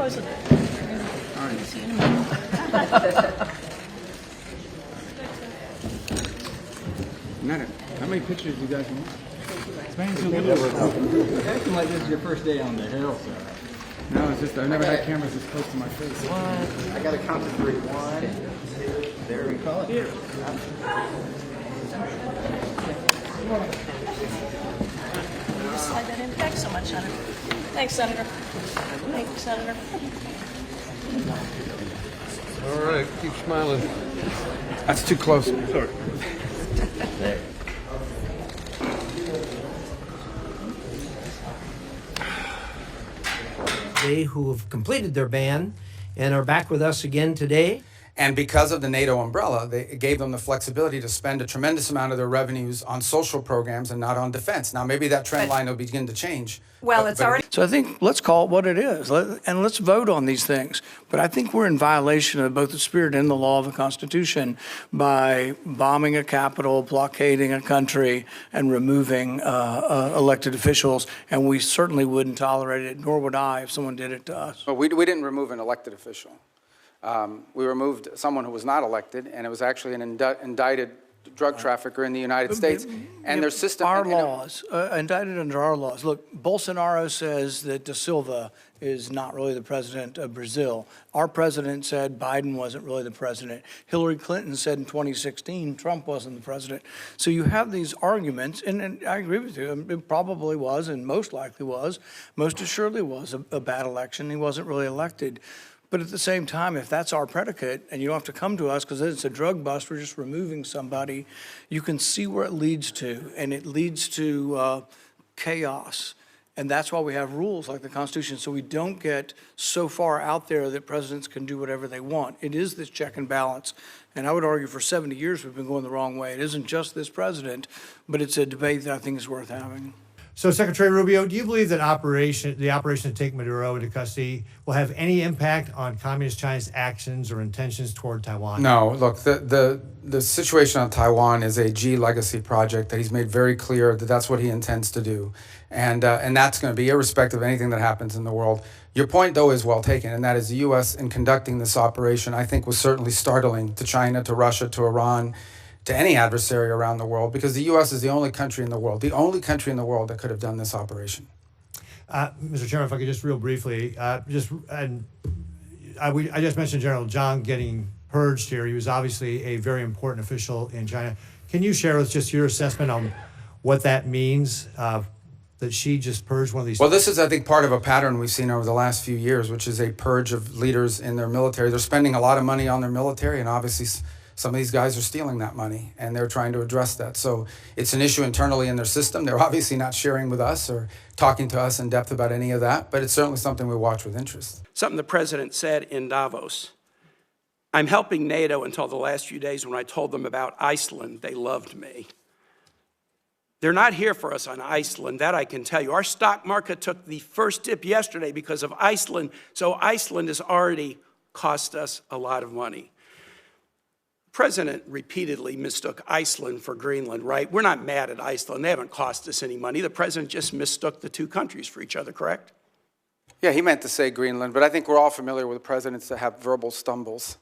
close it. All right. See you in a minute. How many pictures do you guys want? Acting like this is your first day on the hill, sir. No, it's just I've never had cameras this close to my face. I got to count to 3. 1, 2, there we call it. Here. Slide that in. Thanks so much, Senator. Thanks, Senator. Thank you, Senator. All right, keep smiling. That's too close. Sorry. Who have completed their ban and are back with us again today. And because of the NATO umbrella, it gave them the flexibility to spend a tremendous amount of their revenues on social programs and not on defense. Now, maybe that trend line will begin to change. Well, it's already. So I think let's call it what it is, and let's vote on these things. But I think we're in violation of both the spirit and the law of the Constitution by bombing a capital, blockading a country, and removing elected officials. And we certainly wouldn't tolerate it, nor would I if someone did it to us. But we didn't remove an elected official. We removed someone who was not elected, and it was actually an indicted drug trafficker in the United States. And their system... Our laws, indicted under our laws. Look, Bolsonaro says that Da Silva is not really the president of Brazil. Our president said Biden wasn't really the president. Hillary Clinton said in 2016 Trump wasn't the president. So you have these arguments, and I agree with you. It probably was, and most likely was, most assuredly was a bad election. He wasn't really elected. But at the same time, if that's our predicate, and you don't have to come to us because it's a drug bust, we're just removing somebody, you can see where it leads to, and it leads to chaos. And that's why we have rules like the Constitution, so we don't get so far out there that presidents can do whatever they want. It is this check and balance. And I would argue for 70 years we've been going the wrong way. It isn't just this president, but it's a debate that I think is worth having. So, Secretary Rubio, do you believe that the operation to take Maduro into custody will have any impact on Communist China's actions or intentions toward Taiwan? No, look, the situation on Taiwan is a G legacy project that he's made very clear that that's what he intends to do. And that's going to be irrespective of anything that happens in the world. Your point, though, is well taken, and that is the U.S. in conducting this operation, I think, was certainly startling to China, to Russia, to Iran, to any adversary around the world, because the U.S. is the only country in the world that could have done this operation. Mr. Chairman, if I could just real briefly, I just mentioned General Zhang getting purged here. He was obviously a very important official in China. Can you share with just your assessment on what that means, that she just purged one of these? Well, this is, I think, part of a pattern we've seen over the last few years, which is a purge of leaders in their military. They're spending a lot of money on their military, and obviously some of these guys are stealing that money, and they're trying to address that. So it's an issue internally in their system. They're obviously not sharing with us or talking to us in depth about any of that, but it's certainly something we watch with interest. Something the president said in Davos. I'm helping NATO until the last few days when I told them about Iceland, they loved me. They're not here for us on Iceland, that I can tell you. Our stock market took the first dip yesterday because of Iceland, so Iceland has already cost us a lot of money. The president repeatedly mistook Iceland for Greenland, right? We're not mad at Iceland. They haven't cost us any money. The president just mistook the two countries for each other, correct? Yeah, he meant to say Greenland, but I think we're all familiar with presidents that have verbal stumbles.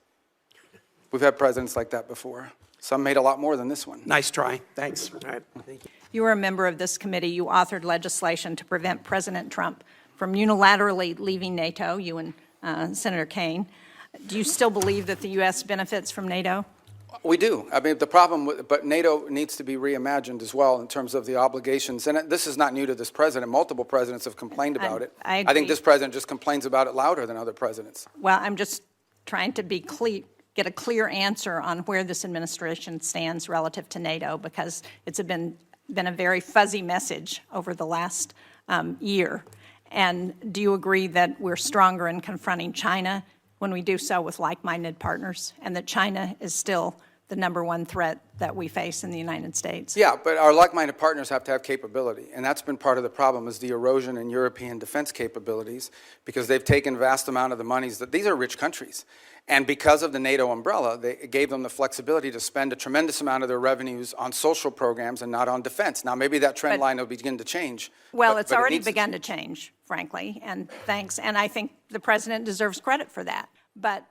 We've had presidents like that before. Some made a lot more than this one. Nice try. Thanks. All right. Thank you. You were a member of this committee. You authored legislation to prevent President Trump from unilaterally leaving NATO, you and Senator Kaine. Do you still believe that the U.S. benefits from NATO? We do. I mean, the problem, but NATO needs to be reimagined as well in terms of the obligations. And this is not new to this president. Multiple presidents have complained about it. I agree. I think this president just complains about it louder than other presidents. Well, I'm just trying to be get a clear answer on where this administration stands relative to NATO, because it's been a very fuzzy message over the last year. And do you agree that we're stronger in confronting China when we do so with like-minded partners, and that China is still the number one threat that we face in the United States. Yeah, but our like-minded partners have to have capability, and that's been part of the problem is the erosion in European defense capabilities because they've taken vast amount of the monies that these are rich countries. And because of the NATO umbrella, it gave them the flexibility to spend a tremendous amount of their revenues on social programs and not on defense. Now, maybe that trend line will begin to change. Well, it's already begun to change, frankly, and thanks. And I think the president deserves credit for that. But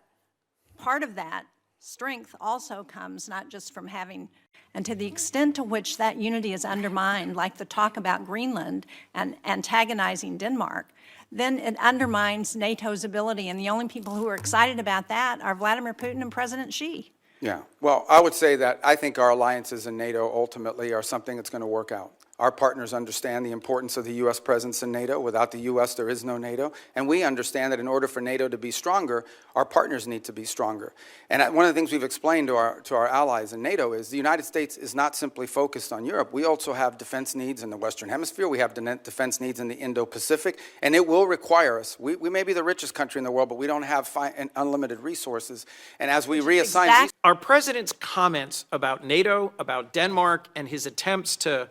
part of that strength also comes not just from having, and to the extent to which that unity is undermined, like the talk about Greenland and antagonizing Denmark, then it undermines NATO's ability. And the only people who are excited about that are Vladimir Putin and President Xi. Yeah, well, I would say that I think our alliances in NATO ultimately are something that's going to work out. Our partners understand the importance of the U.S. presence in NATO. Without the U.S., there is no NATO. And we understand that in order for NATO to be stronger, our partners need to be stronger. And one of the things we've explained to our allies in NATO is the United States is not simply focused on Europe. We also have defense needs in the Western Hemisphere. We have defense needs in the Indo-Pacific. And it will require us. We may be the richest country in the world, but we don't have unlimited resources. And as we reassign... Our president's comments about NATO, about Denmark, and his attempts to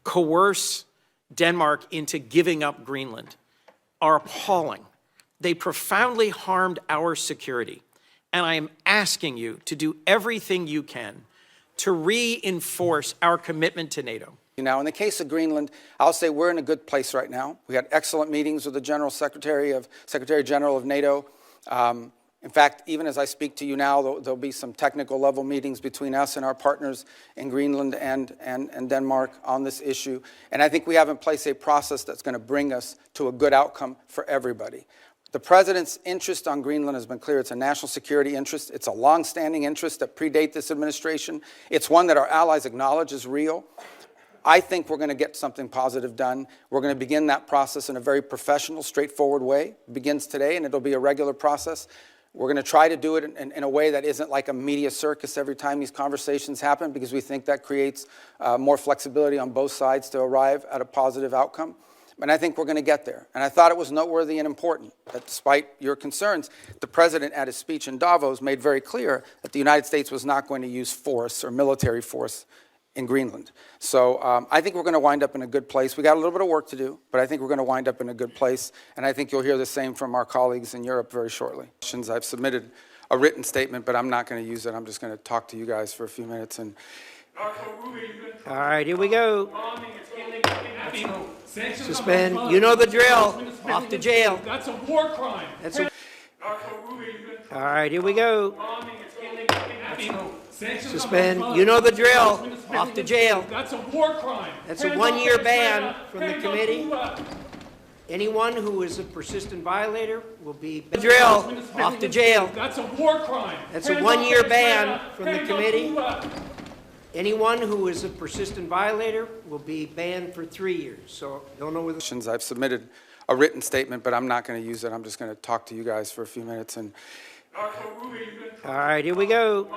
coerce Denmark into giving up Greenland are appalling. They profoundly harmed our security. And I am asking you to do everything you can to reinforce our commitment to NATO. Now, in the case of Greenland, I'll say we're in a good place right now. We had excellent meetings with the Secretary General of NATO. In fact, even as I speak to you now, there'll be some technical level meetings between us and our partners in Greenland and Denmark on this issue. And I think we have in place a process that's going to bring us to a good outcome for everybody. The president's interest on Greenland has been clear. It's a national security interest. It's a long-standing interest that predate this administration. It's one that our allies acknowledge is real. I think we're going to get something positive done. We're going to begin that process in a very professional, straightforward way. It begins today, and it'll be a regular process. We're going to try to do it in a way that isn't like a media circus every time these conversations happen because we think that creates more flexibility on both sides to arrive at a positive outcome. And I think we're going to get there. And I thought it was noteworthy and important that despite your concerns, the president at his speech in Davos made very clear that the United States was not going to use force or military force in Greenland. So I think we're going to wind up in a good place. We got a little bit of work to do, but I think we're going to wind up in a good place. And I think you'll hear the same from our colleagues in Europe very shortly. I've submitted a written statement, but I'm not going to use it. I'm just going to talk to you guys for a few minutes. And all right, here we go. Suspend. You know the drill. Off to jail. That's a war crime. All right, here we go. Suspend. You know the drill. Off to jail. That's a war crime. That's a one-year ban from the committee. Anyone who is a persistent violator will be drill. Off to jail. That's a war crime. That's a one-year ban from the committee. Anyone who is a persistent violator will be banned for 3 years. So don't know whether... I've submitted a written statement, but I'm not going to use it. I'm just going to talk to you guys for a few minutes. And all right, here we go.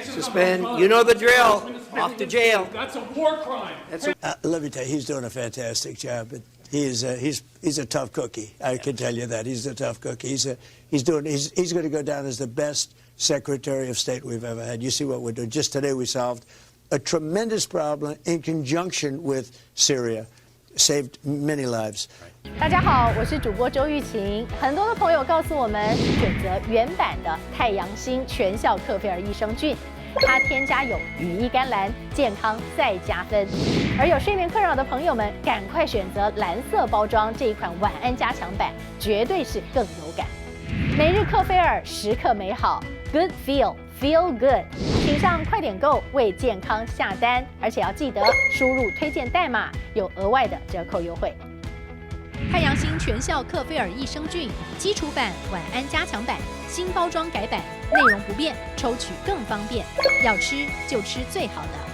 Suspend. You know the drill. Off to jail. That's a war crime. Let me tell you, he's doing a fantastic job. But he's a tough cookie. I can tell you that he's a tough cookie. He's going to go down as the best Secretary of State we've ever had. You see what we're doing. Just today we solved a tremendous problem in conjunction with Syria. Saved many lives. 大家好，我是主播周玉琴。很多的朋友告诉我们，选择原版的太阳星全效克菲尔益生菌，它添加有羽衣甘蓝，健康再加分。而有睡眠困扰的朋友们，赶快选择蓝色包装这一款晚安加强版，绝对是更有感。每日克菲尔，时刻美好 ，Good Feel。Feel good， 请上快点购为健康下单，而且要记得输入推荐代码，有额外的折扣优惠。太阳星全效克菲尔益生菌基础版、晚安加强版，新包装改版，内容不变，抽取更方便。要吃就吃最好的。